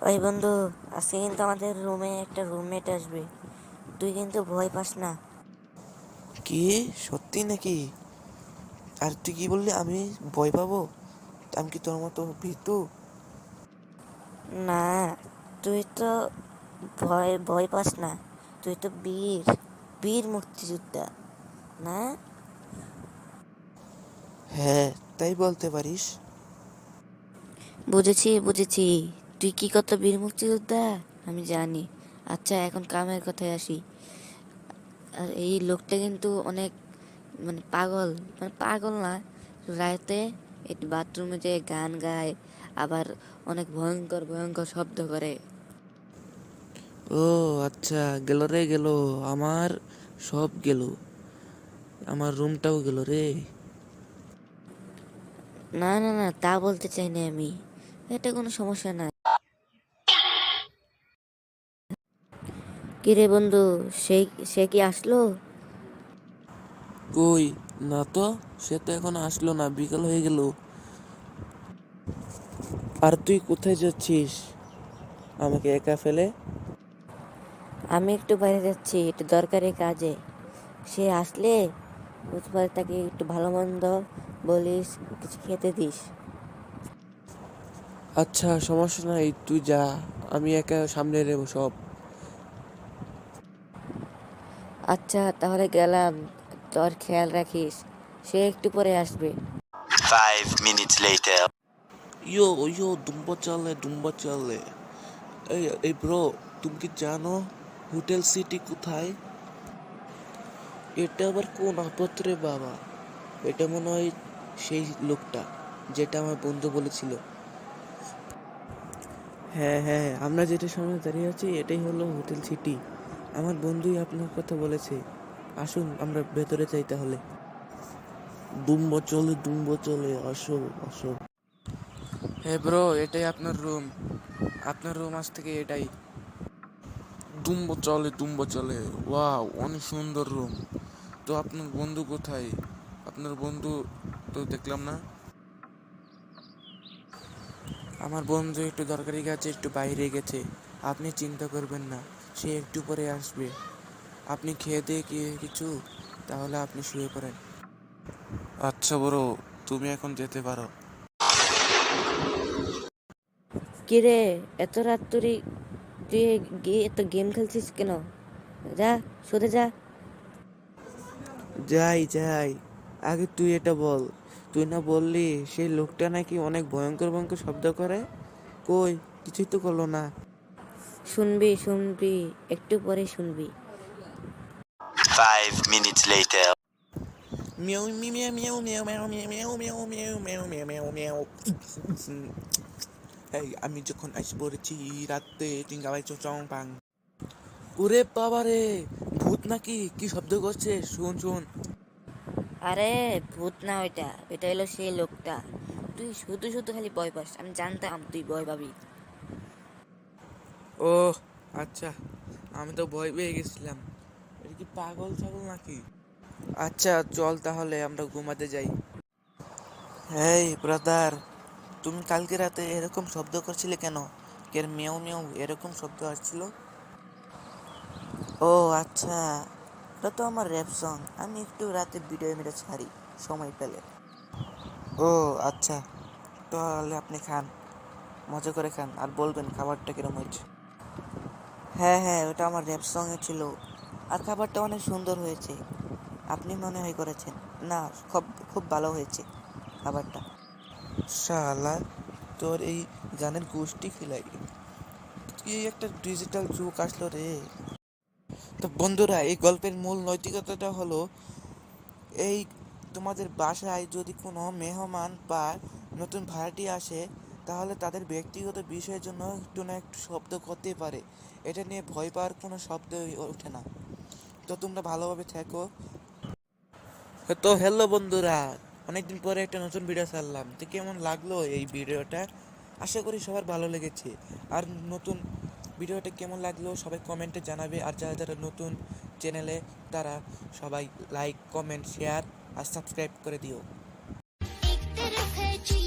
ওই বন্ধু, আজকে কিন্তু আমাদের রুমে একটা রুমমেট আসবে। তুই কিন্তু ভয় পাস না। কি? সত্যি নাকি? আর তুই কি বললি আমি ভয় পাবো? আমি কি তোর মতো ভীতু? না, তুই তো ভয় ভয় পাস না। তুই তো বীর, বীর মুক্তিযোদ্ধা, না? হ্যাঁ, তাই বলতে পারিস। বুঝেছি বুঝেছি, তুই কি কত বীর মুক্তিযোদ্ধা আমি জানি। আচ্ছা, এখন কামের কথায় আসি। আর এই লোকটা কিন্তু অনেক পাগল, পাগল না, রাতে একটু বাথরুমে যে গান গায়, আবার অনেক ভয়ঙ্কর ভয়ঙ্কর শব্দ করে। ও আচ্ছা, গেল রে গেল। আমার সব গেল, আমার রুমটাও গেল রে। না না না, তা বলতে চাইনি আমি। এটা কোনো সমস্যা না। কিরে বন্ধু, সেই সে কি আসলো? কই? না তো, সে তো এখন আসলো না, বিকাল হয়ে গেল। আর তুই কোথায় যাচ্ছিস আমাকে একা ফেলে? আমি একটু বাইরে যাচ্ছি, একটু দরকারি কাজে। সে আসলে বুঝবার তাকে একটু ভালো মন্দ বলিস, কিছু খেতে দিস। আচ্ছা, সমস্যা নাই, তুই যা, আমি একা সামলে নেবো সব। আচ্ছা তাহলে গেলাম, তোর খেয়াল রাখিস। সে একটু পরে আসবে। 5 minutes later. ইয়ো ইয়ো, দুম্বা চলে। এই ব্রো, তুমি কি জানো হোটেল সিটি কোথায়? এটা আবার কোন আপদ রে বাবা? এটা মনে হয় সেই লোকটা যেটা আমার বন্ধু বলেছিল। হ্যাঁ হ্যাঁ, আমরা যেটার সামনে দাঁড়িয়ে আছি এটাই হলো হোটেল সিটি। আমার বন্ধুই আপনার কথা বলেছে। আসুন আমরা ভেতরে যাই তাহলে। দুম্বা চলে, আসো আসো। হ্যাঁ ব্রো, এটাই আপনার রুম। আপনার রুম আজ থেকে এটাই। দুম্বা চলে, ওয়াও, অনেক সুন্দর রুম। তো আপনার বন্ধু কোথায়? আপনার বন্ধু তো দেখলাম না। আমার বন্ধু একটু দরকারি কাজে একটু বাইরে গেছে। আপনি চিন্তা করবেন না, সে একটু পরে আসবে। আপনি খেয়ে দিয়ে গিয়ে কিছু, তাহলে আপনি শুয়ে পড়েন। আচ্ছা বড়, তুমি এখন যেতে পারো। কিরে, এত রাত তুই তুই গিয়ে এত গেম খেলছিস কেন? যা, শুতে যা। যাই যাই, আগে তুই এটা বল। তুই না বললি সেই লোকটা নাকি অনেক ভয়ঙ্কর ভয়ঙ্কর শব্দ করে? কই, কিছুই তো করলো না। শুনবি শুনবি, একটু পরে শুনবি। 5 minutes later. মিয়াও মিয়াও মিয়াও মিয়াও মিয়াও মিয়াও মিয়াও মিয়াও মিয়াও মিয়াও মিয়াও মিয়াও। এই আমি যখন আইসে পড়েছি রাতে টিঙ্গাবাই চং পাং। ওরে বাবা রে, ভূত নাকি? কি শব্দ করছে? শুন শুন। আরে ভূত না, ওইটা ওইটা হলো সেই লোকটা। তুই শুধু শুধু খালি ভয় পাস, আমি জানতাম তুই ভয় পাবি। ও আচ্ছা, আমি তো ভয় পেয়ে গেছিলাম। এটা কি পাগল ছাগল নাকি? আচ্ছা চল তাহলে আমরা ঘুমাতে যাই। হেই ব্রাদার, তুমি কালকে রাতে এরকম শব্দ করছিলে কেন? কেন মেও মেও এরকম শব্দ আসছিল? ও আচ্ছা, এটা তো আমার র্যাপ সং। আমি একটু রাতে ভিডিও মেরে ছাড়ি সময় পেলে। ও আচ্ছা, তাহলে আপনি খান, মজা করে খান, আর বলবেন খাবারটা কিরম হয়েছে। হ্যাঁ হ্যাঁ, ওটা আমার র্যাপ সঙ্গে ছিল। আর খাবারটা অনেক সুন্দর হয়েছে। আপনি মনে হয় করেছেন। না, খুব খুব ভালো হয়েছে খাবারটা। শালা, তোর এই গানের গোষ্ঠী খিলাই। এই একটা ডিজিটাল যুগ আসলো রে। তো বন্ধুরা, এই গল্পের মূল নৈতিকতাটা হলো এই: তোমাদের বাসায় যদি কোনো মেহমান বা নতুন ভাড়াটি আসে, তাহলে তাদের ব্যক্তিগত বিষয়ের জন্য একটু না একটু শব্দ করতেই পারে। এটা নিয়ে ভয় পাওয়ার কোনো শব্দই ওঠে না। তো তোমরা ভালোভাবে থেকো। তো হ্যালো বন্ধুরা, অনেকদিন পরে একটা নতুন ভিডিও ছাড়লাম। তো কেমন লাগলো এই ভিডিওটা? আশা করি সবার ভালো লেগেছে। আর নতুন ভিডিওটা কেমন লাগলো সবাই কমেন্টে জানাবে। আর যারা যারা নতুন চ্যানেলে, তারা সবাই লাইক, কমেন্ট, শেয়ার আর সাবস্ক্রাইব করে দিও। एक तरफ है जी